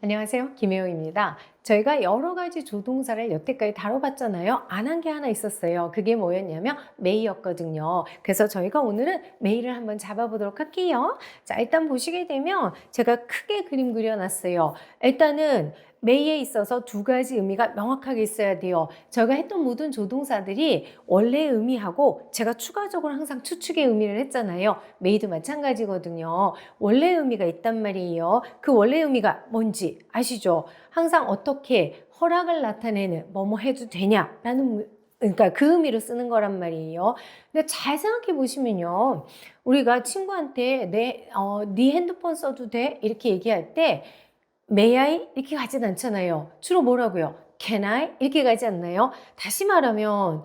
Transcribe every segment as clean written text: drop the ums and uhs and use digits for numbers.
안녕하세요. 김혜영입니다. 저희가 여러 가지 조동사를 여태까지 다뤄봤잖아요. 안 한 게 하나 있었어요. 그게 뭐였냐면 메이였거든요. 그래서 저희가 오늘은 메이를 한번 잡아보도록 할게요. 자, 일단 보시게 되면 제가 크게 그림 그려놨어요. 일단은 메이에 있어서 두 가지 의미가 명확하게 있어야 돼요. 저희가 했던 모든 조동사들이 원래의 의미하고 제가 추가적으로 항상 추측의 의미를 했잖아요. 메이도 마찬가지거든요. 원래의 의미가 있단 말이에요. 그 원래의 의미가 뭔지 아시죠? 항상 어떻게 허락을 나타내는 뭐뭐 해도 되냐라는 그러니까 그 의미로 쓰는 거란 말이에요. 근데 잘 생각해 보시면요. 우리가 친구한테 네 핸드폰 써도 돼? 이렇게 얘기할 때 May I? 이렇게 가진 않잖아요. 주로 뭐라고요? Can I? 이렇게 가지 않나요? 다시 말하면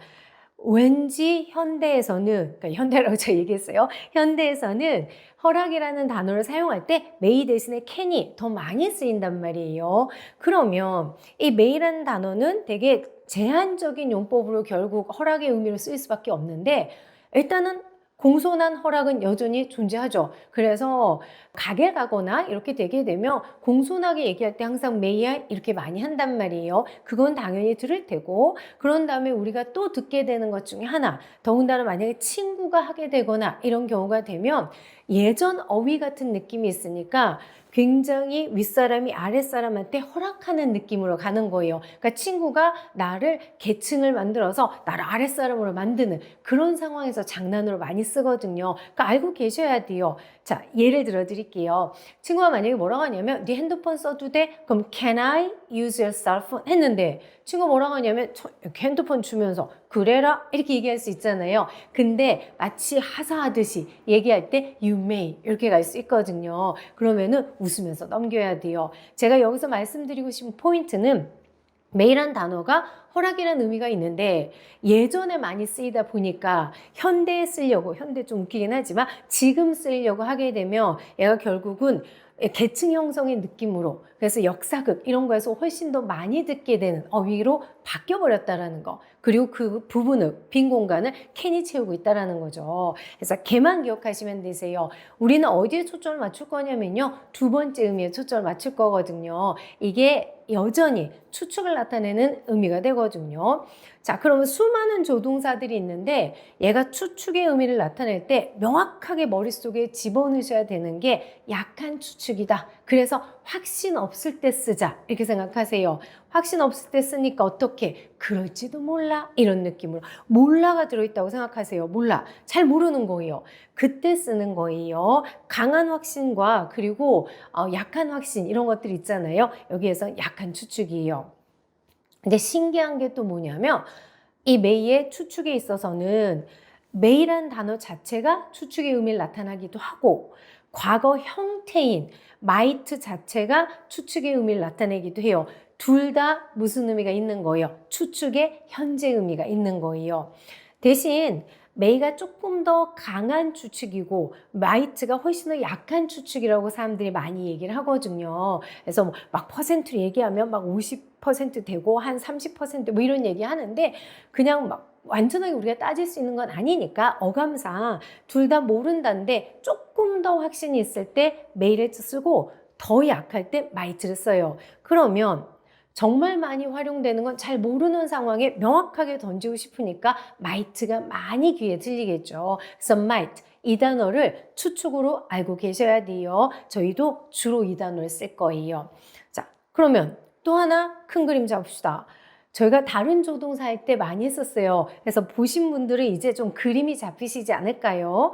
왠지 현대에서는, 그러니까 현대라고 제가 얘기했어요. 현대에서는 허락이라는 단어를 사용할 때 may 대신에 can이 더 많이 쓰인단 말이에요. 그러면 이 may라는 단어는 되게 제한적인 용법으로 결국 허락의 의미로 쓰일 수밖에 없는데 일단은 공손한 허락은 여전히 존재하죠. 그래서 가게 가거나 이렇게 되게 되면 공손하게 얘기할 때 항상 may I 이렇게 많이 한단 말이에요. 그건 당연히 들을 테고 그런 다음에 우리가 또 듣게 되는 것 중에 하나 더군다나 만약에 친구가 하게 되거나 이런 경우가 되면 예전 어휘 같은 느낌이 있으니까 굉장히 윗사람이 아랫사람한테 허락하는 느낌으로 가는 거예요. 그러니까 친구가 나를 계층을 만들어서 나를 아랫사람으로 만드는 그런 상황에서 장난으로 많이 쓰거든요. 그러니까 알고 계셔야 돼요. 자, 예를 들어 드릴게요. 친구가 만약에 뭐라고 하냐면 네 핸드폰 써도 돼? 그럼 can I use your cell phone? 했는데 친구가 뭐라고 하냐면 이렇게 핸드폰 주면서 그래라 이렇게 얘기할 수 있잖아요. 근데 마치 하사하듯이 얘기할 때 you may 이렇게 갈 수 있거든요. 그러면은 웃으면서 넘겨야 돼요. 제가 여기서 말씀드리고 싶은 포인트는 may란 단어가 허락이라는 의미가 있는데 예전에 많이 쓰이다 보니까 현대에 쓰려고 현대 좀 웃기긴 하지만 지금 쓰려고 하게 되면 얘가 결국은 계층 형성의 느낌으로 그래서 역사극 이런 거에서 훨씬 더 많이 듣게 되는 어휘로 바뀌어 버렸다라는 거. 그리고 그 부분을 빈 공간을 캔이 채우고 있다라는 거죠. 그래서 걔만 기억하시면 되세요. 우리는 어디에 초점을 맞출 거냐면요. 두 번째 의미에 초점을 맞출 거거든요. 이게 여전히 추측을 나타내는 의미가 되거든요. 자, 그러면 수많은 조동사들이 있는데 얘가 추측의 의미를 나타낼 때 명확하게 머릿속에 집어넣으셔야 되는 게 약한 추측이다. 그래서 확신 없을 때 쓰자. 이렇게 생각하세요. 확신 없을 때 쓰니까 어떻게? 그럴지도 몰라. 이런 느낌으로. 몰라가 들어있다고 생각하세요. 몰라. 잘 모르는 거예요. 그때 쓰는 거예요. 강한 확신과 그리고 약한 확신 이런 것들 있잖아요. 여기에서 약한 추측이에요. 근데 신기한 게 또 뭐냐면 이 may의 추측에 있어서는 may란 단어 자체가 추측의 의미를 나타나기도 하고 과거 형태인 might 자체가 추측의 의미를 나타내기도 해요. 둘 다 무슨 의미가 있는 거예요? 추측의 현재 의미가 있는 거예요. 대신 may가 조금 더 강한 추측이고 might가 훨씬 더 약한 추측이라고 사람들이 많이 얘기를 하거든요. 그래서 막 퍼센트를 얘기하면 막 50% 되고 한 30%뭐 이런 얘기 하는데 그냥 막 완전하게 우리가 따질 수 있는 건 아니니까 어감상 둘 다 모른다는데 조금 더 확신이 있을 때 may를 쓰고 더 약할 때 might를 써요. 그러면 정말 많이 활용되는 건 잘 모르는 상황에 명확하게 던지고 싶으니까 might가 많이 귀에 들리겠죠. 그래서 might 이 단어를 추측으로 알고 계셔야 돼요. 저희도 주로 이 단어를 쓸 거예요. 자, 그러면 또 하나 큰 그림 잡읍시다. 저희가 다른 조동사 할 때 많이 썼어요. 그래서 보신 분들은 이제 좀 그림이 잡히시지 않을까요?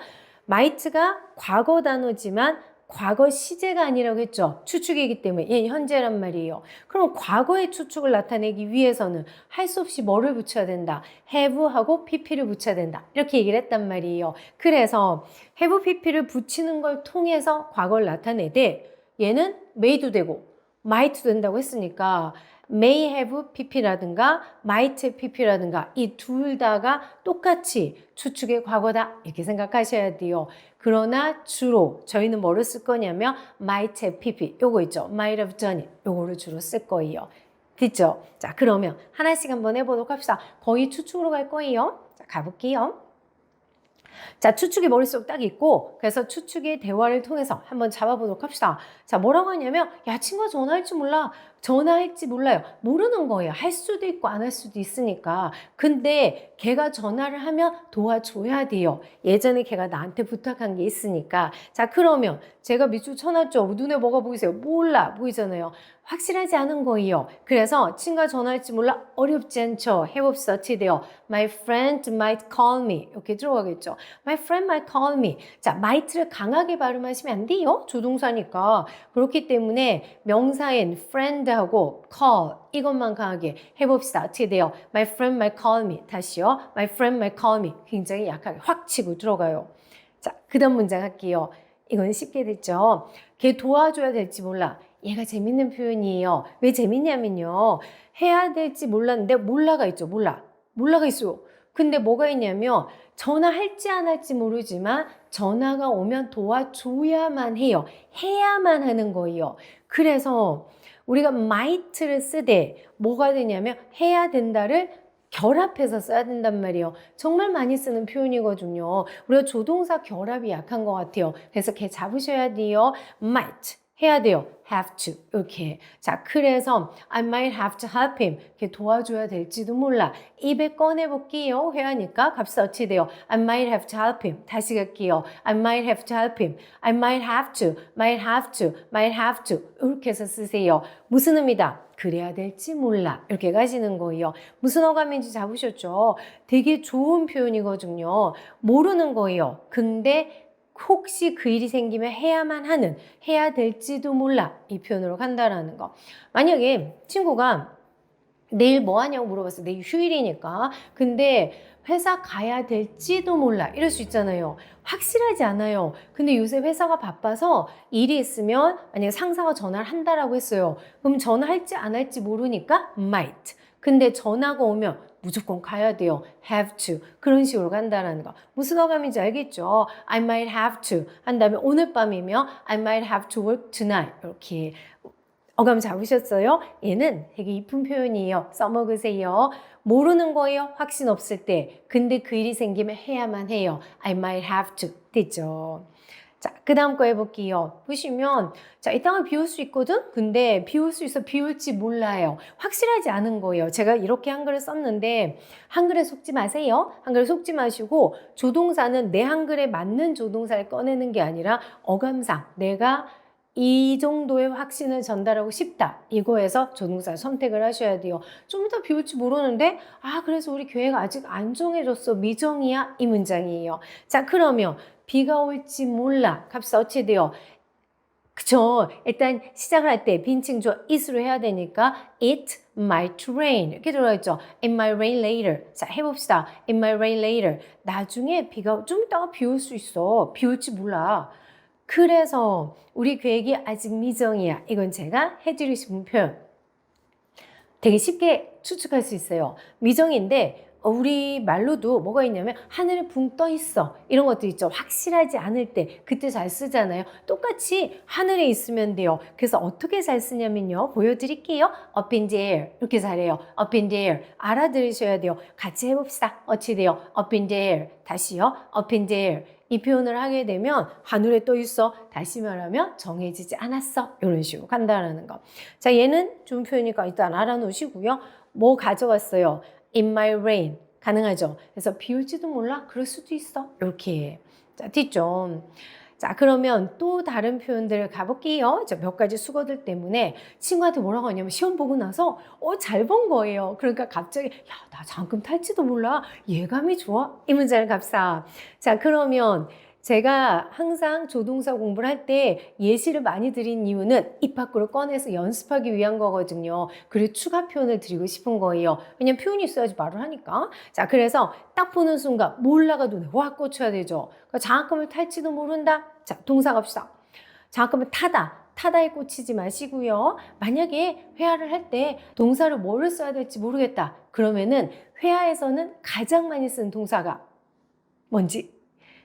might가 과거 단어지만 과거 시제가 아니라고 했죠. 추측이기 때문에 얘 현재란 말이에요. 그럼 과거의 추측을 나타내기 위해서는 할 수 없이 뭐를 붙여야 된다. have하고 pp를 붙여야 된다. 이렇게 얘기를 했단 말이에요. 그래서 have pp를 붙이는 걸 통해서 과거를 나타내되 얘는 may도 되고 might도 된다고 했으니까 may have pp라든가 might have pp라든가 이 둘 다가 똑같이 추측의 과거다 이렇게 생각하셔야 돼요. 그러나 주로 저희는 뭐를 쓸 거냐면 might have pp 요거 있죠. might have done it 요거를 주로 쓸 거예요. 됐죠? 자, 그러면 하나씩 한번 해보도록 합시다. 거의 추측으로 갈 거예요. 자, 가볼게요. 자, 추측이 머릿속 딱 있고, 그래서 추측의 대화를 통해서 한번 잡아보도록 합시다. 자, 뭐라고 하냐면, 야, 친구가 전화할지 몰라. 전화할지 몰라요. 모르는 거예요. 할 수도 있고 안 할 수도 있으니까. 근데 걔가 전화를 하면 도와줘야 돼요. 예전에 걔가 나한테 부탁한 게 있으니까. 자, 그러면 제가 밑줄 쳐놨죠. 눈에 뭐가 보이세요? 몰라. 보이잖아요. 확실하지 않은 거예요. 그래서 친구가 전화할지 몰라. 어렵지 않죠. 해봅시다. 어떻게 돼요? My friend might call me. 이렇게 들어가겠죠. My friend might call me. 자, might를 강하게 발음하시면 안 돼요. 조동사니까. 그렇기 때문에 명사인 friend하고 call 이것만 강하게 해봅시다. 어떻게 돼요? My friend might call me. 다시요. My friend might call me. 굉장히 약하게 확 치고 들어가요. 자, 그 다음 문장 할게요. 이건 쉽게 됐죠. 걔 도와줘야 될지 몰라. 얘가 재밌는 표현이에요. 왜 재밌냐면요. 해야 될지 몰랐는데 몰라가 있죠. 몰라가 있어요. 근데 뭐가 있냐면 전화할지 안 할지 모르지만 전화가 오면 도와줘야만 해요. 해야만 하는 거예요. 그래서 우리가 might를 쓰되 뭐가 되냐면 해야 된다를 결합해서 써야 된단 말이에요. 정말 많이 쓰는 표현이거든요. 우리가 조동사 결합이 약한 것 같아요. 그래서 걔 잡으셔야 돼요. might 해야 돼요. have to 이렇게. 자, 그래서 I might have to help him. 걔 도와줘야 될지도 몰라. 입에 꺼내볼게요. 회화니까 값이 어찌 돼요? I might have to help him. 다시 갈게요. I might have to help him. I might have to, might have to, might have to 이렇게 해서 쓰세요. 무슨 의미다? 그래야 될지 몰라. 이렇게 가시는 거예요. 무슨 어감인지 잡으셨죠? 되게 좋은 표현이거든요. 모르는 거예요. 근데 혹시 그 일이 생기면 해야만 하는, 해야 될지도 몰라. 이 표현으로 간다라는 거. 만약에 친구가 내일 뭐 하냐고 물어봤어요. 내일 휴일이니까. 근데 회사 가야 될지도 몰라. 이럴 수 있잖아요. 확실하지 않아요. 근데 요새 회사가 바빠서 일이 있으면 만약에 상사가 전화를 한다라고 했어요. 그럼 전화할지 안 할지 모르니까 might. 근데 전화가 오면 무조건 가야 돼요. have to. 그런 식으로 간다라는 거. 무슨 어감인지 알겠죠? I might have to. 한 다음에 오늘 밤이면 I might have to work tonight. 이렇게. 어감 잡으셨어요? 얘는 되게 이쁜 표현이에요. 써먹으세요. 모르는 거예요. 확신 없을 때. 근데 그 일이 생기면 해야만 해요. I might have to. 됐죠? 자, 그 다음 거 해볼게요. 보시면, 자, 이 땅을 비울 수 있거든? 근데 비울 수 있어. 비울지 몰라요. 확실하지 않은 거예요. 제가 이렇게 한글을 썼는데, 한글에 속지 마세요. 한글에 속지 마시고, 조동사는 내 한글에 맞는 조동사를 꺼내는 게 아니라, 어감상, 내가 이 정도의 확신을 전달하고 싶다. 이거에서 조동사를 선택을 하셔야 돼요. 좀 이따 비올지 모르는데, 아, 그래서 우리 교회가 아직 안 정해졌어. 미정이야. 이 문장이에요. 자, 그러면 비가 올지 몰라. 값이 어찌 돼요? 그쵸. 일단 시작을 할 때 빈칭조 it으로 해야 되니까 it might rain. 이렇게 들어있죠. It might rain later. 자, 해봅시다. It might rain later. 나중에 비가 좀 이따가 비 올 수 있어. 비 올지 몰라. 그래서 우리 계획이 아직 미정이야. 이건 제가 해드리고 싶은 표현. 되게 쉽게 추측할 수 있어요. 미정인데 우리 말로도 뭐가 있냐면 하늘에 붕 떠 있어. 이런 것도 있죠. 확실하지 않을 때 그때 잘 쓰잖아요. 똑같이 하늘에 있으면 돼요. 그래서 어떻게 잘 쓰냐면요. 보여드릴게요. Up in the air. 이렇게 잘해요. Up in the air. 알아들으셔야 돼요. 같이 해봅시다. 어찌 돼요? Up in the air. 다시요. Up in the air. 이 표현을 하게 되면 하늘에 떠 있어. 다시 말하면 정해지지 않았어. 이런 식으로 간다라는 거. 자, 얘는 좋은 표현이니까 일단 알아놓으시고요. 뭐 가져왔어요? It might rain. 가능하죠? 그래서 비 올지도 몰라? 그럴 수도 있어. 이렇게. 자, 뒤좀. 자, 그러면 또 다른 표현들 가볼게요. 몇 가지 수거들 때문에 친구한테 뭐라고 하냐면 시험 보고 나서 잘 본 거예요. 그러니까 갑자기 야, 나 장금 탈지도 몰라. 예감이 좋아. 이 문장을 갑사. 자, 그러면 제가 항상 조동사 공부를 할 때 예시를 많이 드린 이유는 입 밖으로 꺼내서 연습하기 위한 거거든요. 그리고 추가 표현을 드리고 싶은 거예요. 왜냐면 표현이 있어야지 말을 하니까. 자, 그래서 딱 보는 순간 몰라가 눈에 확 꽂혀야 되죠. 그러니까 장학금을 탈지도 모른다. 자, 동사 갑시다. 장학금을 타다. 타다에 꽂히지 마시고요. 만약에 회화를 할 때 동사를 뭐를 써야 될지 모르겠다. 그러면은 회화에서는 가장 많이 쓰는 동사가 뭔지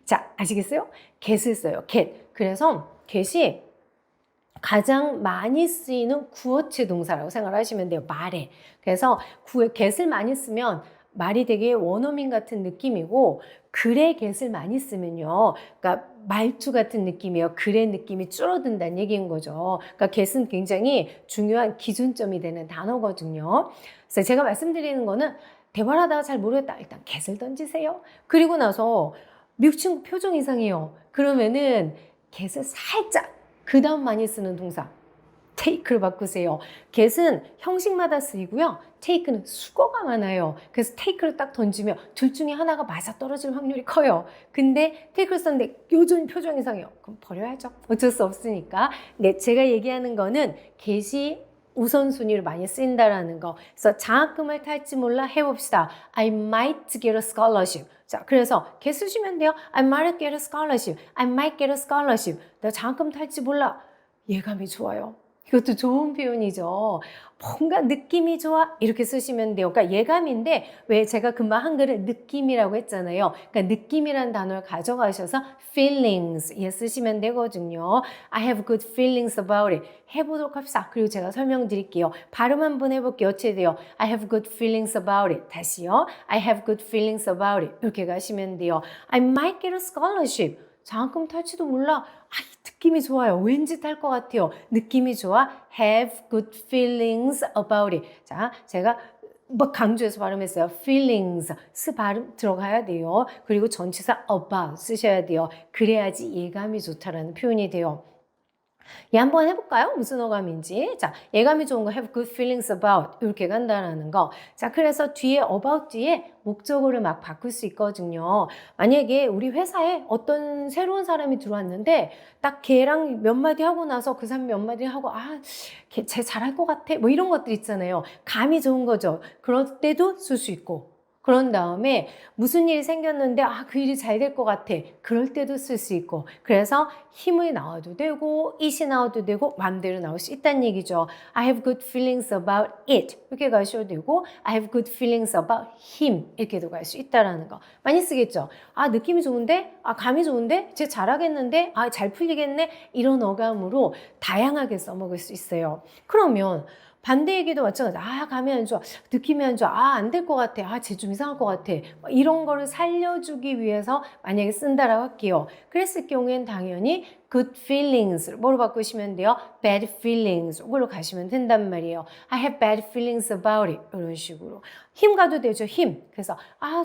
자, 아시겠어요? get을 써요. get. 그래서 get이 가장 많이 쓰이는 구어체 동사라고 생각을 하시면 돼요. 말에. 그래서 get을 많이 쓰면 말이 되게 원어민 같은 느낌이고 그래 get을 많이 쓰면요. 그러니까 말투 같은 느낌이에요. 그래 느낌이 줄어든다는 얘기인 거죠. 그러니까 get은 굉장히 중요한 기준점이 되는 단어거든요. 그래서 제가 말씀드리는 거는 대화를 하다가 잘 모르겠다. 일단 get을 던지세요. 그리고 나서 미국 친구 표정 이상해요. 그러면은 get을 살짝 그 다음 많이 쓰는 동사 take를 바꾸세요. get은 형식마다 쓰이고요. take는 수거가 많아요. 그래서 take를 딱 던지면 둘 중에 하나가 맞아 떨어질 확률이 커요. 근데 take를 썼는데 요즘 표정 이상해요. 그럼 버려야죠. 어쩔 수 없으니까. 네, 제가 얘기하는 거는 get이 우선순위로 많이 쓰인다라는 거. 그래서 장학금을 탈지 몰라 해봅시다. I might get a scholarship. 자, 그래서 get 쓰시면 돼요. I might get a scholarship. I might get a scholarship. 내가 장학금 탈지 몰라. 예감이 좋아요. 이것도 좋은 표현이죠. 뭔가 느낌이 좋아 이렇게 쓰시면 돼요. 그러니까 예감인데 왜 제가 금방 한글을 느낌이라고 했잖아요. 그러니까 느낌이라는 단어를 가져가셔서 feelings 예 쓰시면 되거든요. I have good feelings about it. 해보도록 합시다. 그리고 제가 설명드릴게요. 발음 한번 해볼게요. 어떻게 돼요? I have good feelings about it. 다시요. I have good feelings about it. 이렇게 가시면 돼요. I might get a scholarship. 장학금 탈지도 몰라. 느낌이 좋아요. 왠지 탈 것 같아요. 느낌이 좋아. Have good feelings about it. 자, 제가 뭐 강조해서 발음했어요. feelings. 스 발음 들어가야 돼요. 그리고 전치사 about 쓰셔야 돼요. 그래야지 예감이 좋다라는 표현이 돼요. 얘 한번 해볼까요? 무슨 어감인지. 자, 예감이 좋은 거 have good feelings about 이렇게 간다라는 거. 자, 그래서 뒤에 about 뒤에 목적어를 막 바꿀 수 있거든요. 만약에 우리 회사에 어떤 새로운 사람이 들어왔는데 딱 걔랑 몇 마디 하고 나서 그 사람 몇 마디 하고 걔 잘할 것 같아. 뭐 이런 것들 있잖아요. 감이 좋은 거죠. 그럴 때도 쓸 수 있고. 그런 다음에 무슨 일이 생겼는데 그 일이 잘 될 것 같아. 그럴 때도 쓸 수 있고. 그래서 힘이 나와도 되고 it이 나와도 되고 마음대로 나올 수 있다는 얘기죠. I have good feelings about it. 이렇게 가셔도 되고 I have good feelings about him. 이렇게도 갈 수 있다라는 거. 많이 쓰겠죠. 느낌이 좋은데? 감이 좋은데? 쟤 잘하겠는데? 잘 풀리겠네? 이런 어감으로 다양하게 써먹을 수 있어요. 그러면 반대 얘기도 마찬가지. 감이 안 좋아. 느낌이 안 좋아. 안 될 것 같아. 쟤 좀 이상할 것 같아. 이런 거를 살려주기 위해서 만약에 쓴다라고 할게요. 그랬을 경우엔 당연히 good feelings 뭐로 바꾸시면 돼요? bad feelings 이걸로 가시면 된단 말이에요. I have bad feelings about it 이런 식으로. 힘 가도 되죠. 힘. 그래서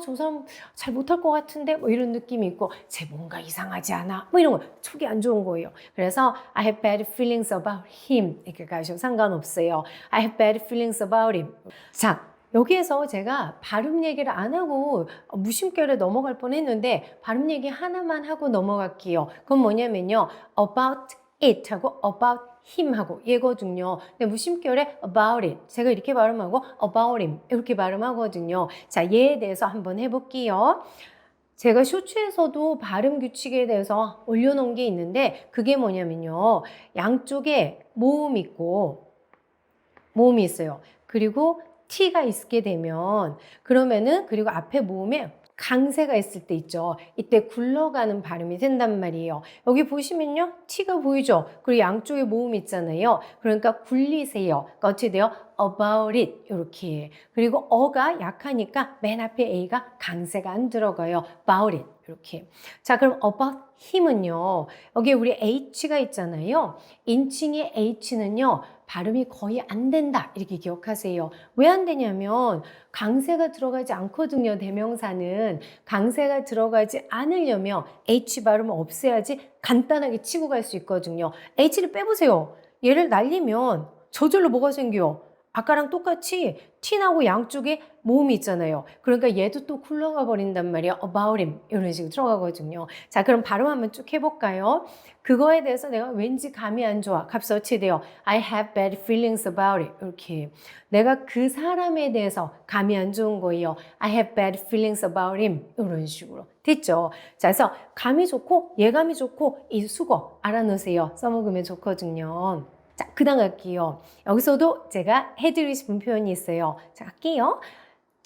저 사람 잘 못할 것 같은데 뭐 이런 느낌이 있고 쟤 뭔가 이상하지 않아? 뭐 이런 거 촉이 안 좋은 거예요. 그래서 I have bad feelings about him 이렇게 가셔도 상관없어요. I have bad feelings about him. 자, 여기에서 제가 발음 얘기를 안 하고 무심결에 넘어갈 뻔했는데 발음 얘기 하나만 하고 넘어갈게요. 그건 뭐냐면요. about it 하고 about him 하고 얘거든요. 근데 무심결에 about it 제가 이렇게 발음하고 about him 이렇게 발음하거든요. 자, 얘에 대해서 한번 해볼게요. 제가 쇼츠에서도 발음 규칙에 대해서 올려놓은 게 있는데 그게 뭐냐면요. 양쪽에 모음이 있고 모음이 있어요. 그리고 T가 있게 되면 그러면은 그리고 앞에 모음에 강세가 있을 때 있죠. 이때 굴러가는 발음이 된단 말이에요. 여기 보시면요. T가 보이죠? 그리고 양쪽에 모음이 있잖아요. 그러니까 굴리세요. 그러니까 어떻게 돼요? about it 이렇게. 그리고 어가 약하니까 맨 앞에 A가 강세가 안 들어가요. about it 이렇게. 자, 그럼 about him은요. 여기 우리 H가 있잖아요. 인칭의 H는요. 발음이 거의 안 된다 이렇게 기억하세요. 왜 안 되냐면 강세가 들어가지 않거든요. 대명사는 강세가 들어가지 않으려면 H 발음을 없애야지 간단하게 치고 갈 수 있거든요. H를 빼보세요. 얘를 날리면 저절로 뭐가 생겨요? 아까랑 똑같이 T나고 양쪽에 모음이 있잖아요. 그러니까 얘도 또 굴러가 버린단 말이야. about him 이런 식으로 들어가거든요. 자, 그럼 발음 한번 쭉 해볼까요? 그거에 대해서 내가 왠지 감이 안 좋아. 값이 어찌 돼요? I have bad feelings about it. 이렇게. 내가 그 사람에 대해서 감이 안 좋은 거예요. I have bad feelings about him. 이런 식으로. 됐죠? 자, 그래서 감이 좋고 예감이 좋고 이 수거 알아놓으세요. 써먹으면 좋거든요. 자, 그 다음 갈게요. 여기서도 제가 해드리고 싶은 표현이 있어요. 자, 갈게요.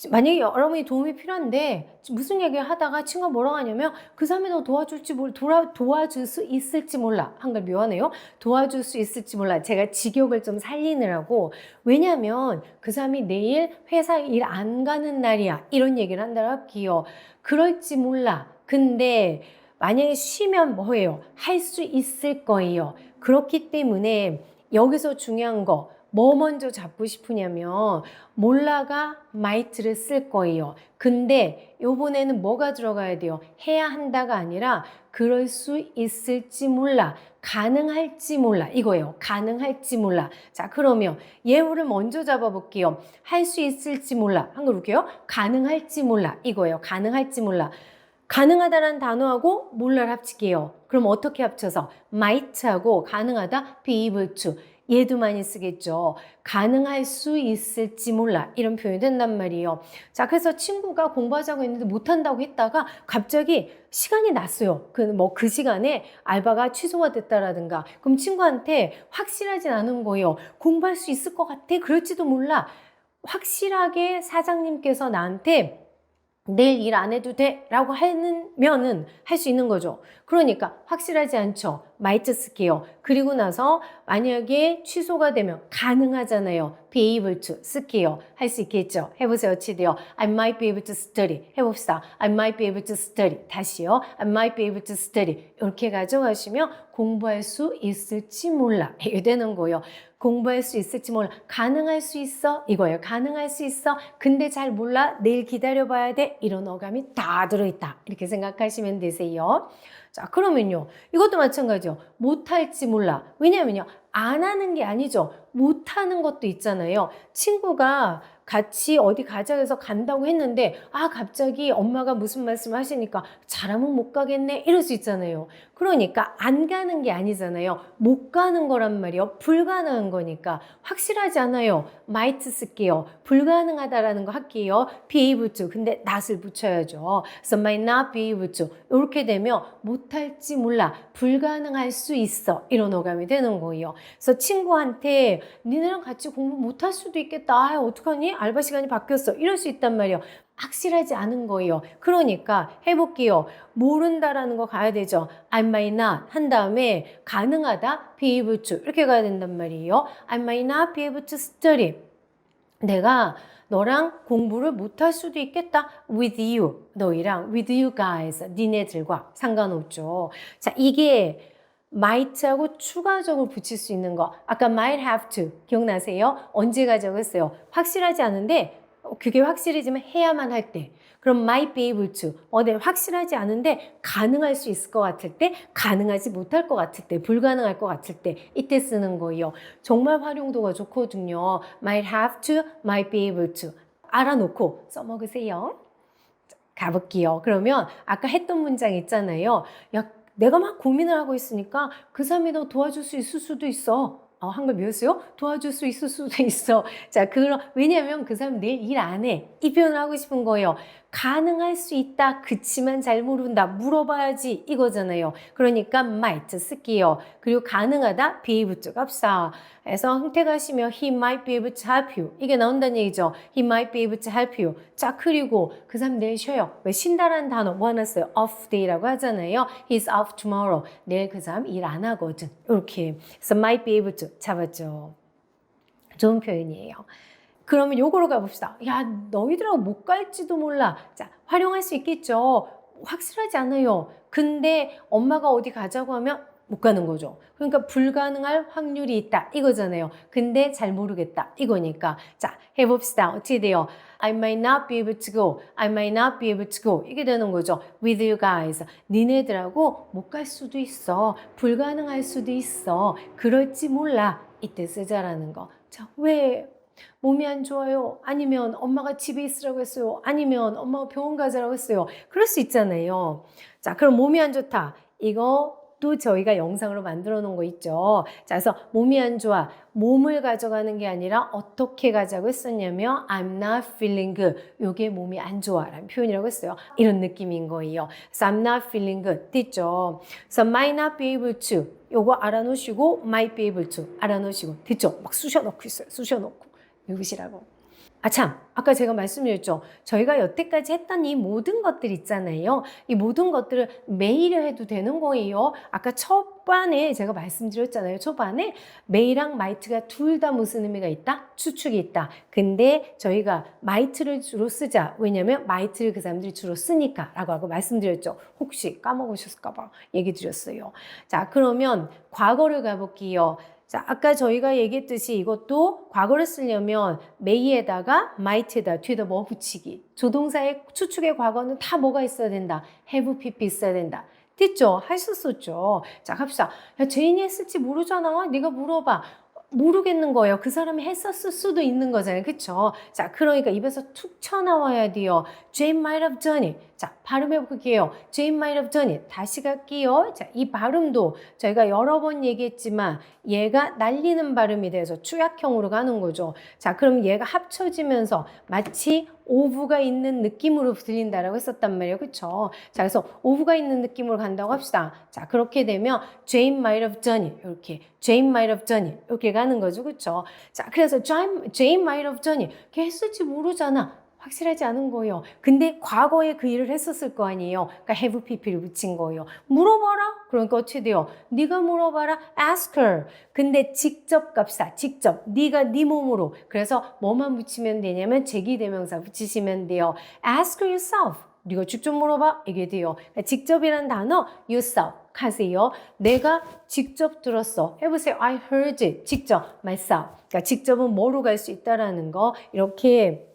만약에 여러분이 도움이 필요한데 무슨 얘기를 하다가 친구가 뭐라고 하냐면 그 사람이 너 도와줄 수 있을지 몰라. 한글 묘하네요. 도와줄 수 있을지 몰라. 제가 직역을 좀 살리느라고. 왜냐면 그 사람이 내일 회사 일 안 가는 날이야. 이런 얘기를 한다고 할게요. 그럴지 몰라. 근데 만약에 쉬면 뭐예요? 할 수 있을 거예요. 그렇기 때문에 여기서 중요한 거 뭐 먼저 잡고 싶으냐면 몰라가 might를 쓸 거예요. 근데 요번에는 뭐가 들어가야 돼요? 해야 한다가 아니라 그럴 수 있을지 몰라. 가능할지 몰라. 이거예요. 가능할지 몰라. 자, 그러면 예우를 먼저 잡아볼게요. 할 수 있을지 몰라. 한글 볼게요. 가능할지 몰라. 이거예요. 가능할지 몰라. 가능하다라는 단어하고 몰라를 합칠게요. 그럼 어떻게 합쳐서? might하고 가능하다, be able to. 얘도 많이 쓰겠죠. 가능할 수 있을지 몰라. 이런 표현이 된단 말이에요. 자, 그래서 친구가 공부하자고 했는데 못한다고 했다가 갑자기 시간이 났어요. 그 시간에 알바가 취소가 됐다라든가. 그럼 친구한테 확실하진 않은 거예요. 공부할 수 있을 것 같아? 그럴지도 몰라. 확실하게 사장님께서 나한테 내일 일 안 해도 돼? 라고 하면은 할 수 있는 거죠. 그러니까 확실하지 않죠. might 쓸게요. 그리고 나서 만약에 취소가 되면 가능하잖아요. be able to 쓸게요. 할 수 있겠죠. 해보세요. 치대요. I might be able to study. 해봅시다. I might be able to study. 다시요. I might be able to study. 이렇게 가져가시면 공부할 수 있을지 몰라. 이게 되는 거예요. 공부할 수 있을지 몰라. 가능할 수 있어? 이거예요. 가능할 수 있어? 근데 잘 몰라? 내일 기다려봐야 돼? 이런 어감이 다 들어있다. 이렇게 생각하시면 되세요. 자, 그러면요. 이것도 마찬가지죠. 못할지 몰라. 왜냐면요. 안 하는 게 아니죠. 못하는 것도 있잖아요. 친구가 같이 어디 가자 해서 간다고 했는데 갑자기 엄마가 무슨 말씀을 하시니까 잘하면 못 가겠네 이럴 수 있잖아요. 그러니까 안 가는 게 아니잖아요. 못 가는 거란 말이에요. 불가능한 거니까 확실하지 않아요. might 쓸게요. 불가능하다라는 거 할게요. be able to. 근데 not을 붙여야죠. So might not be able to. 이렇게 되면 못할지 몰라. 불가능할 수 있어. 이런 어감이 되는 거예요. 그래서 친구한테 니네랑 같이 공부 못할 수도 있겠다. 어떡하니? 알바 시간이 바뀌었어. 이럴 수 있단 말이에요. 확실하지 않은 거예요. 그러니까 해볼게요. 모른다라는 거 가야 되죠. I might not 한 다음에 가능하다, be able to 이렇게 가야 된단 말이에요. I might not be able to study. 내가 너랑 공부를 못할 수도 있겠다. with you. 너희랑 with you guys. 니네들과 상관없죠. 자, 이게 might하고 추가적으로 붙일 수 있는 거. 아까 might have to 기억나세요? 언제 가자고 했어요? 확실하지 않은데 그게 확실해지면 해야만 할 때. 그럼 might be able to. 네, 확실하지 않은데 가능할 수 있을 것 같을 때, 가능하지 못할 것 같을 때, 불가능할 것 같을 때 이때 쓰는 거예요. 정말 활용도가 좋거든요. might have to, might be able to. 알아놓고 써먹으세요. 가볼게요. 그러면 아까 했던 문장 있잖아요. 야, 내가 막 고민을 하고 있으니까 그 사람이 너 도와줄 수 있을 수도 있어. 한글 배웠어요? 도와줄 수 있을 수도 있어. 자, 왜냐면 그 사람 내일 일 안 해. 이 표현을 하고 싶은 거예요. 가능할 수 있다. 그치만 잘 모른다. 물어봐야지. 이거잖아요. 그러니까 might 쓸게요. 그리고 가능하다. be able to 갑시다. 그래서 흥택하시면 he might be able to help you. 이게 나온다는 얘기죠. he might be able to help you. 자, 그리고 그 사람 내일 쉬어요. 왜 쉰다라는 단어 모아놨어요. off day라고 하잖아요. he's off tomorrow. 내일 그 사람 일 안 하거든. 이렇게. 그래서 might be able to 잡았죠. 좋은 표현이에요. 그러면 요거로 가봅시다. 야, 너희들하고 못 갈지도 몰라. 자, 활용할 수 있겠죠. 확실하지 않아요. 근데 엄마가 어디 가자고 하면 못 가는 거죠. 그러니까 불가능할 확률이 있다. 이거잖아요. 근데 잘 모르겠다. 이거니까. 자, 해봅시다. 어떻게 돼요? I might not be able to go. I might not be able to go. 이게 되는 거죠. With you guys. 니네들하고 못 갈 수도 있어. 불가능할 수도 있어. 그럴지 몰라. 이때 쓰자라는 거. 자, 왜? 몸이 안 좋아요. 아니면 엄마가 집에 있으라고 했어요. 아니면 엄마가 병원 가자라고 했어요. 그럴 수 있잖아요. 자, 그럼 몸이 안 좋다. 이것도 저희가 영상으로 만들어 놓은 거 있죠. 자, 그래서 몸이 안 좋아. 몸을 가져가는 게 아니라 어떻게 가자고 했었냐면 I'm not feeling good. 요게 몸이 안 좋아 라는 표현이라고 했어요. 이런 느낌인 거예요. 그래서 I'm not feeling good. 됐죠? 그래서 might not be able to. 요거 알아놓으시고 might be able to 알아놓으시고. 됐죠? 막 쑤셔 넣고 있어요. 쑤셔 넣고. 외우시라고. 아, 참. 아까 제가 말씀드렸죠. 저희가 여태까지 했던 이 모든 것들 있잖아요. 이 모든 것들을 매일 해도 되는 거예요. 아까 초반에 제가 말씀드렸잖아요. 초반에 메이랑 might가 둘 다 무슨 의미가 있다? 추측이 있다. 근데 저희가 might를 주로 쓰자. 왜냐면 might를 그 사람들이 주로 쓰니까 라고 하고 말씀드렸죠. 혹시 까먹으셨을까 봐 얘기 드렸어요. 자, 그러면 과거를 가볼게요. 자, 아까 저희가 얘기했듯이 이것도 과거를 쓰려면 may에다가 might에다 뒤에다 뭐 붙이기. 조동사의 추측의 과거는 다 뭐가 있어야 된다. have pp 있어야 된다. 됐죠? 하셨었죠. 자, 갑시다. 야, 제인이 했을지 모르잖아. 네가 물어봐. 모르겠는 거예요. 그 사람이 했었을 수도 있는 거잖아요. 그쵸? 자, 그러니까 입에서 툭 쳐나와야 돼요. Jane might have done it. 자, 발음해 볼게요. Jane might have done it. 다시 갈게요. 자, 이 발음도 저희가 여러 번 얘기했지만 얘가 날리는 발음이 돼서 추약형으로 가는 거죠. 자, 그럼 얘가 합쳐지면서 마치 오브가 있는 느낌으로 들린다라고 했었단 말이에요. 그쵸? 자, 그래서 오브가 있는 느낌으로 간다고 합시다. 자, 그렇게 되면 Jane might have done it. 이렇게. Jane might have done it. 이렇게 가는 거죠. 그쵸? 자, 그래서 Jane might have done it. 걔 했을지 모르잖아. 확실하지 않은 거예요. 근데 과거에 그 일을 했었을 거 아니에요. 그러니까 have pp를 붙인 거예요. 물어봐라. 그러니까 어떻게 돼요? 네가 물어봐라. ask her. 근데 직접 갑시다. 직접. 네가 네 몸으로. 그래서 뭐만 붙이면 되냐면 제기대명사 붙이시면 돼요. ask yourself. 네가 직접 물어봐. 이게 돼요. 그러니까 직접이라는 단어 yourself 하세요. 내가 직접 들었어. 해보세요. I heard it. 직접. myself. 그러니까 직접은 뭐로 갈 수 있다라는 거. 이렇게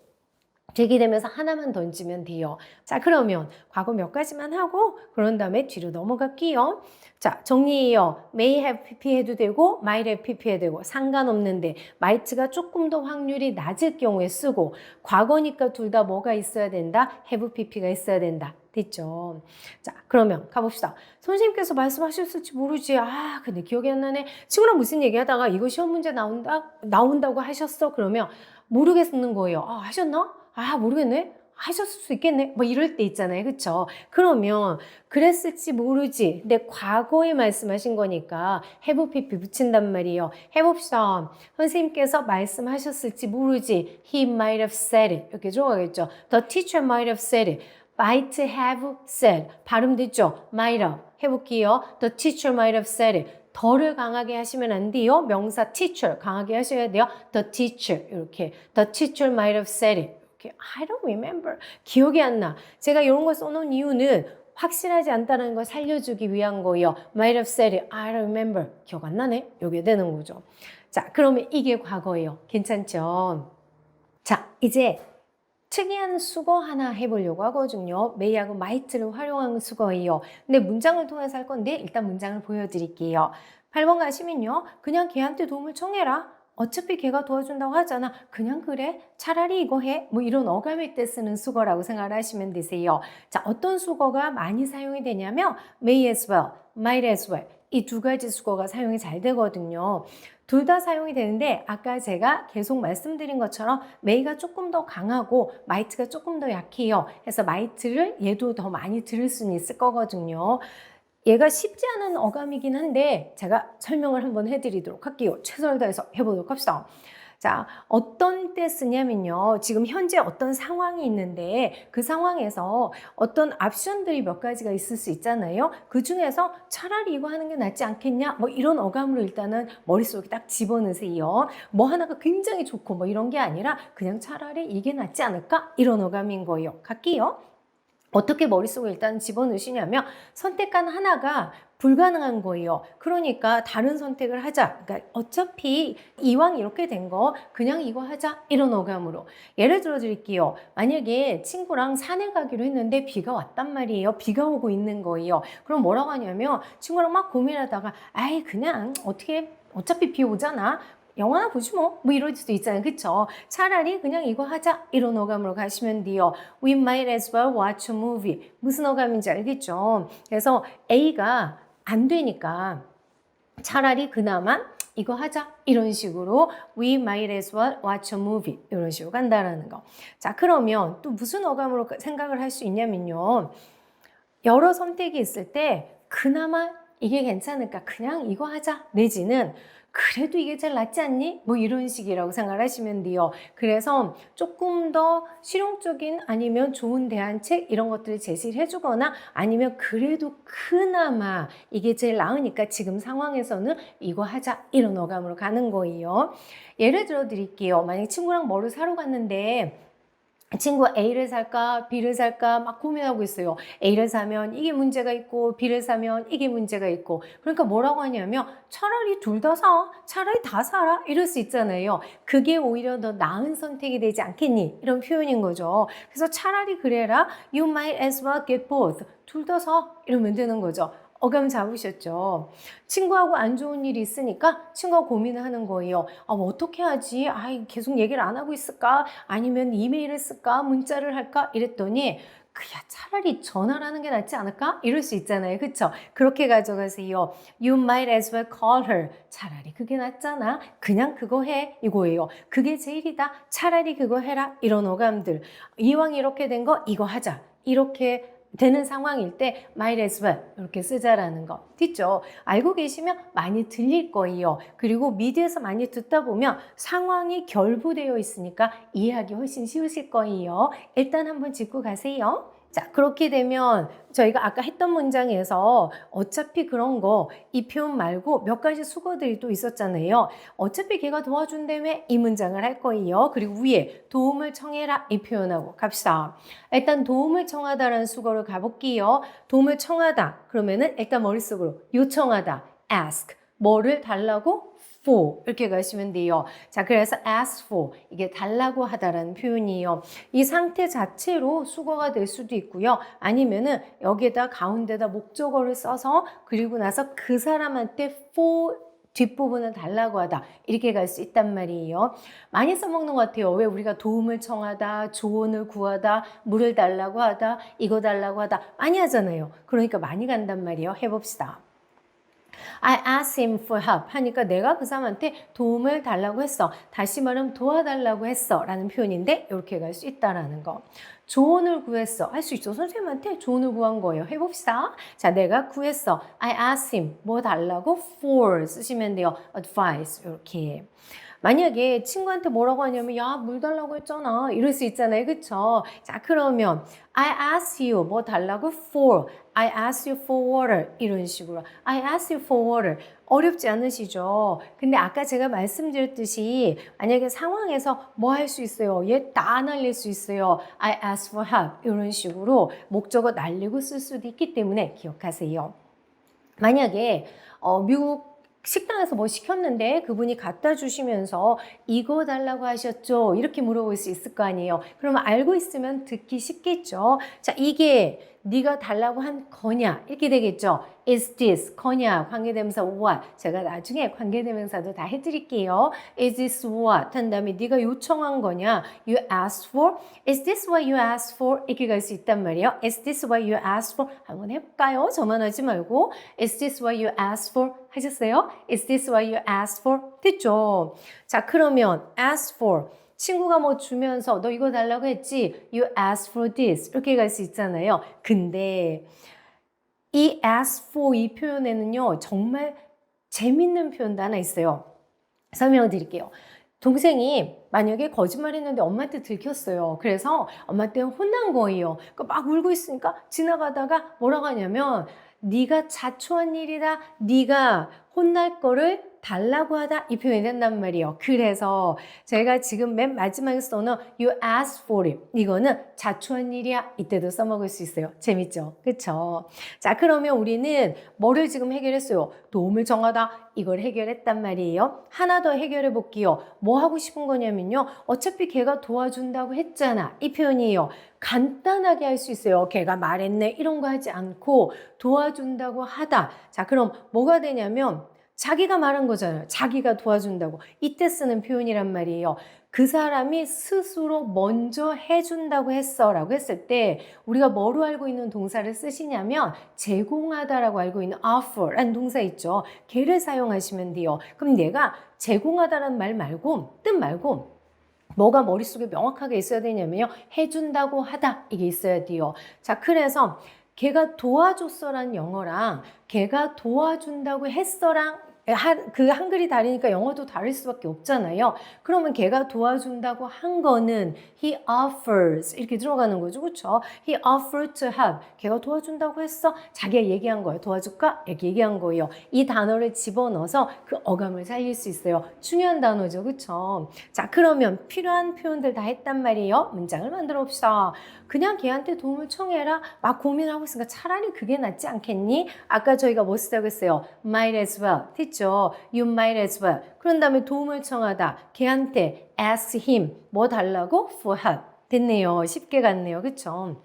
제기되면서 하나만 던지면 돼요. 자, 그러면 과거 몇 가지만 하고 그런 다음에 뒤로 넘어갈게요. 자, 정리해요. may have pp 해도 되고 might have pp 해도 되고 상관없는데 might가 조금 더 확률이 낮을 경우에 쓰고 과거니까 둘 다 뭐가 있어야 된다? have pp가 있어야 된다. 됐죠? 자, 그러면 가봅시다. 선생님께서 말씀하셨을지 모르지. 아, 근데 기억이 안 나네. 친구랑 무슨 얘기하다가 이거 시험 문제 나온다고 하셨어? 그러면 모르겠는 거예요. 아, 하셨나? 아, 모르겠네. 하셨을 수 있겠네. 뭐 이럴 때 있잖아요. 그쵸? 그러면 그랬을지 모르지. 근데 과거에 말씀하신 거니까 have pp 붙인단 말이에요. 해봅시다. 선생님께서 말씀하셨을지 모르지. He might have said it. 이렇게 들어가겠죠. The teacher might have said it. might have said. 발음 됐죠? might have. 해볼게요. The teacher might have said it. 더를 강하게 하시면 안 돼요. 명사 teacher 강하게 하셔야 돼요. The teacher 이렇게. The teacher might have said it. 이렇게. I don't remember. 기억이 안 나. 제가 이런 걸 써놓은 이유는 확실하지 않다는 걸 살려주기 위한 거예요. Might have said it. I don't remember. 기억 안 나네. 이게 되는 거죠. 자, 그러면 이게 과거예요. 괜찮죠? 자, 이제 특이한 수거 하나 해보려고 하거든요. may하고 might를 활용한 수거예요. 근데 문장을 통해서 할 건데 일단 문장을 보여드릴게요. 8번 가시면요. 그냥 걔한테 도움을 청해라. 어차피 걔가 도와준다고 하잖아. 그냥 그래. 차라리 이거 해. 뭐 이런 어감일 때 쓰는 수거라고 생각을 하시면 되세요. 자, 어떤 수거가 많이 사용이 되냐면 may as well, might as well. 이 두 가지 수거가 사용이 잘 되거든요. 둘 다 사용이 되는데 아까 제가 계속 말씀드린 것처럼 may가 조금 더 강하고 might가 조금 더 약해요. 그래서 might를 얘도 더 많이 들을 수는 있을 거거든요. 얘가 쉽지 않은 어감이긴 한데 제가 설명을 한번 해드리도록 할게요. 최선을 다해서 해보도록 합시다. 자, 어떤 때 쓰냐면요. 지금 현재 어떤 상황이 있는데 그 상황에서 어떤 옵션들이 몇 가지가 있을 수 있잖아요. 그 중에서 차라리 이거 하는 게 낫지 않겠냐? 뭐 이런 어감으로 일단은 머릿속에 딱 집어넣으세요. 뭐 하나가 굉장히 좋고 뭐 이런 게 아니라 그냥 차라리 이게 낫지 않을까? 이런 어감인 거예요. 갈게요. 어떻게 머릿속에 일단 집어넣으시냐면 선택한 하나가 불가능한 거예요. 그러니까 다른 선택을 하자. 그러니까 어차피 이왕 이렇게 된 거 그냥 이거 하자. 이런 어감으로. 예를 들어 드릴게요. 만약에 친구랑 산에 가기로 했는데 비가 왔단 말이에요. 비가 오고 있는 거예요. 그럼 뭐라고 하냐면 친구랑 막 고민하다가 아이 그냥 어차피 비 오잖아. 영화나 보지 뭐 이럴 수도 있잖아요. 그쵸? 차라리 그냥 이거 하자 이런 어감으로 가시면 돼요. We might as well watch a movie. 무슨 어감인지 알겠죠? 그래서 A가 안 되니까 차라리 그나마 이거 하자 이런 식으로 We might as well watch a movie 이런 식으로 간다라는 거. 자, 그러면 또 무슨 어감으로 생각을 할 수 있냐면요. 여러 선택이 있을 때 그나마 이게 괜찮을까? 그냥 이거 하자 내지는 그래도 이게 제일 낫지 않니? 뭐 이런 식이라고 생각을 하시면 돼요. 그래서 조금 더 실용적인 아니면 좋은 대안책 이런 것들을 제시를 해주거나 아니면 그래도 그나마 이게 제일 나으니까 지금 상황에서는 이거 하자 이런 어감으로 가는 거예요. 예를 들어 드릴게요. 만약 친구랑 뭐를 사러 갔는데 친구가 A를 살까 B를 살까 막 고민하고 있어요. A를 사면 이게 문제가 있고 B를 사면 이게 문제가 있고 그러니까 뭐라고 하냐면 차라리 둘 다 사. 차라리 다 사라. 이럴 수 있잖아요. 그게 오히려 더 나은 선택이 되지 않겠니? 이런 표현인 거죠. 그래서 차라리 그래라. You might as well get both. 둘 다 사. 이러면 되는 거죠. 어감 잡으셨죠? 친구하고 안 좋은 일이 있으니까 친구가 고민을 하는 거예요. 뭐 어떻게 하지? 계속 얘기를 안 하고 있을까? 아니면 이메일을 쓸까? 문자를 할까? 이랬더니 그야 차라리 전화를 하는 게 낫지 않을까? 이럴 수 있잖아요. 그쵸? 그렇게 가져가세요. You might as well call her. 차라리 그게 낫잖아. 그냥 그거 해. 이거예요. 그게 제일이다. 차라리 그거 해라. 이런 어감들. 이왕 이렇게 된 거 이거 하자. 이렇게 되는 상황일 때 might as well 이렇게 쓰자라는 거 듣죠? 알고 계시면 많이 들릴 거예요. 그리고 미드에서 많이 듣다 보면 상황이 결부되어 있으니까 이해하기 훨씬 쉬우실 거예요. 일단 한번 짚고 가세요. 자, 그렇게 되면 저희가 아까 했던 문장에서 어차피 그런 거 이 표현 말고 몇 가지 수거들이 또 있었잖아요. 어차피 걔가 도와준다며 이 문장을 할 거예요. 그리고 위에 도움을 청해라 이 표현하고 갑시다. 일단 도움을 청하다라는 수거를 가볼게요. 도움을 청하다 그러면은 일단 머릿속으로 요청하다 ask 뭐를 달라고 for 이렇게 가시면 돼요. 자, 그래서 ask for 이게 달라고 하다라는 표현이에요. 이 상태 자체로 수거가 될 수도 있고요. 아니면은 여기에다 가운데다 목적어를 써서 그리고 나서 그 사람한테 for 뒷부분을 달라고 하다 이렇게 갈 수 있단 말이에요. 많이 써먹는 것 같아요. 왜 우리가 도움을 청하다, 조언을 구하다, 물을 달라고 하다, 이거 달라고 하다 많이 하잖아요. 그러니까 많이 간단 말이에요. 해봅시다. I asked him for help 하니까 내가 그 사람한테 도움을 달라고 했어. 다시 말하면 도와달라고 했어 라는 표현인데 이렇게 갈 수 있다라는 거. 조언을 구했어. 할 수 있죠. 선생님한테 조언을 구한 거예요. 해봅시다. 자, 내가 구했어. I asked him 뭐 달라고? For 쓰시면 돼요. advice 이렇게. 만약에 친구한테 뭐라고 하냐면 야, 물 달라고 했잖아. 이럴 수 있잖아요. 그쵸? 자, 그러면 I asked you 뭐 달라고? For. I asked you for water. 이런 식으로. I asked you for water. 어렵지 않으시죠? 근데 아까 제가 말씀드렸듯이 만약에 상황에서 뭐 할 수 있어요? 얘 다 날릴 수 있어요. I asked for help. 이런 식으로 목적어 날리고 쓸 수도 있기 때문에 기억하세요. 만약에 미국 식당에서 뭐 시켰는데 그분이 갖다 주시면서 이거 달라고 하셨죠? 이렇게 물어볼 수 있을 거 아니에요. 그러면 알고 있으면 듣기 쉽겠죠. 자, 이게 네가 달라고 한 거냐? 이렇게 되겠죠. Is this 거냐? 관계대명사 what. 제가 나중에 관계대명사도 다 해드릴게요. Is this what? 한 다음에 네가 요청한 거냐? You asked for. Is this what you asked for? 이렇게 갈 수 있단 말이에요. Is this what you asked for? 한번 해볼까요? 저만 하지 말고 Is this what you asked for? 하셨어요? Is this what you asked for? 됐죠? 자, 그러면 ask for. 친구가 뭐 주면서 너 이거 달라고 했지? You asked for this. 이렇게 갈 수 있잖아요. 근데 이 ask for 이 표현에는요. 정말 재밌는 표현도 하나 있어요. 설명을 드릴게요. 동생이 만약에 거짓말했는데 엄마한테 들켰어요. 그래서 엄마한테 혼난 거예요. 막 울고 있으니까 지나가다가 뭐라고 하냐면 네가 자초한 일이다. 네가 혼날 거를 달라고 하다 이 표현이 된단 말이에요. 그래서 제가 지금 맨 마지막에 써놓은 You asked for it 이거는 자초한 일이야. 이때도 써먹을 수 있어요. 재밌죠? 그쵸? 자, 그러면 우리는 뭐를 지금 해결했어요? 도움을 정하다 이걸 해결했단 말이에요. 하나 더 해결해 볼게요. 뭐 하고 싶은 거냐면요. 어차피 걔가 도와준다고 했잖아. 이 표현이에요. 간단하게 할 수 있어요. 걔가 말했네 이런 거 하지 않고 도와준다고 하다. 자, 그럼 뭐가 되냐면 자기가 말한 거잖아요. 자기가 도와준다고. 이때 쓰는 표현이란 말이에요. 그 사람이 스스로 먼저 해준다고 했어 라고 했을 때 우리가 뭐로 알고 있는 동사를 쓰시냐면 제공하다라고 알고 있는 offer라는 동사 있죠. 걔를 사용하시면 돼요. 그럼 내가 제공하다라는 말 말고 뜻 말고 뭐가 머릿속에 명확하게 있어야 되냐면요. 해준다고 하다 이게 있어야 돼요. 자, 그래서 걔가 도와줬어라는 영어랑 걔가 도와준다고 했어랑 그 한글이 다르니까 영어도 다를 수밖에 없잖아요. 그러면 걔가 도와준다고 한 거는 he offers 이렇게 들어가는 거죠. 그렇죠? He offered to help. 걔가 도와준다고 했어. 자기가 얘기한 거예요. 도와줄까? 이렇게 얘기한 거예요. 이 단어를 집어넣어서 그 어감을 살릴 수 있어요. 중요한 단어죠. 그렇죠? 자, 그러면 필요한 표현들 다 했단 말이에요. 문장을 만들어 봅시다. 그냥 걔한테 도움을 청해라. 막 고민하고 있으니까 차라리 그게 낫지 않겠니? 아까 저희가 뭐 쓰자고 했어요? might as well. 됐죠? You might as well. 그런 다음에 도움을 청하다. 걔한테 ask him. 뭐 달라고? for help. 됐네요. 쉽게 갔네요. 그쵸?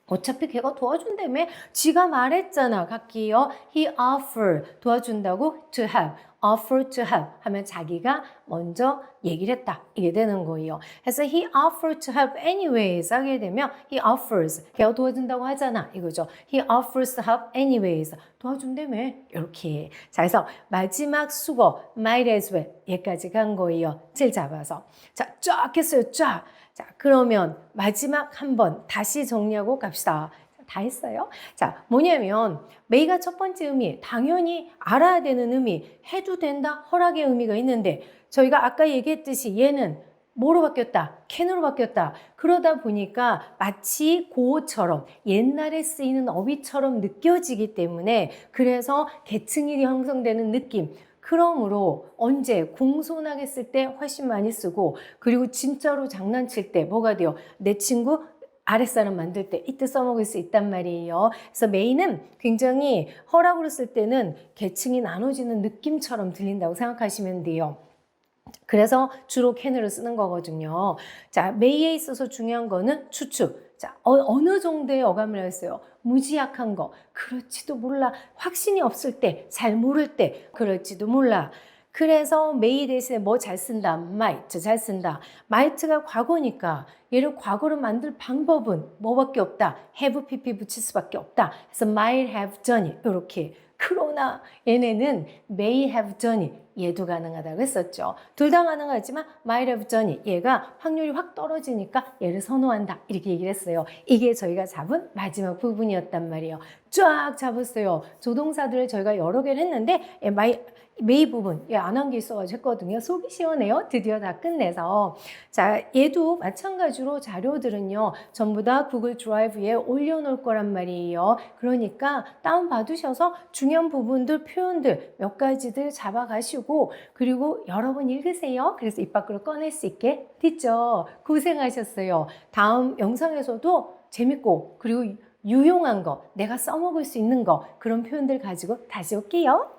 어차피 걔가 도와준다며 지가 말했잖아. 갈게요. He offered 도와준다고 to help. offer to help 하면 자기가 먼저 얘기를 했다. 이게 되는 거예요. 그래서 he offered to help anyways 하게 되면 he offers 걔가 도와준다고 하잖아. 이거죠. He offers to help anyways 도와준다며 이렇게. 자, 그래서 마지막 수거 might as well 얘까지 간 거예요. 질 잡아서. 자, 쫙 했어요. 쫙. 자, 그러면 마지막 한 번 다시 정리하고 갑시다. 다 했어요? 자, 뭐냐면 메이가 첫 번째 의미, 당연히 알아야 되는 의미, 해도 된다, 허락의 의미가 있는데 저희가 아까 얘기했듯이 얘는 뭐로 바뀌었다? can으로 바뀌었다. 그러다 보니까 마치 고처럼 옛날에 쓰이는 어휘처럼 느껴지기 때문에 그래서 계층이 형성되는 느낌. 그러므로 언제 공손하게 쓸 때 훨씬 많이 쓰고 그리고 진짜로 장난칠 때 뭐가 돼요? 내 친구 아랫사람 만들 때 이때 써먹을 수 있단 말이에요. 그래서 메인은 굉장히 허락으로 쓸 때는 계층이 나눠지는 느낌처럼 들린다고 생각하시면 돼요. 그래서 주로 can으로 쓰는 거거든요. 자, may에 있어서 중요한 거는 추측. 자, 어느 정도의 어감을 했어요? 무지약한 거. 그럴지도 몰라. 확신이 없을 때, 잘 모를 때, 그럴지도 몰라. 그래서 may 대신에 뭐 잘 쓴다? might 잘 쓴다. might가 과거니까 얘를 과거로 만들 방법은 뭐밖에 없다. have pp 붙일 수밖에 없다. 그래서 might have done 이렇게. 그러나 얘네는 may have done 얘도 가능하다고 했었죠. 둘 다 가능하지만 might have done 얘가 확률이 확 떨어지니까 얘를 선호한다 이렇게 얘기를 했어요. 이게 저희가 잡은 마지막 부분이었단 말이에요. 쫙 잡았어요. 조동사들을 저희가 여러 개를 했는데 may 부분 안 한 게 있어가지고 했거든요. 속이 시원해요. 드디어 다 끝내서. 자, 얘도 마찬가지로 자료들은요. 전부 다 구글 드라이브에 올려놓을 거란 말이에요. 그러니까 다운받으셔서 중요한 부분들, 표현들 몇 가지들 잡아가시고 그리고 여러 번 읽으세요. 그래서 입 밖으로 꺼낼 수 있게 됐죠. 고생하셨어요. 다음 영상에서도 재밌고 그리고 유용한 거, 내가 써먹을 수 있는 거 그런 표현들 가지고 다시 올게요.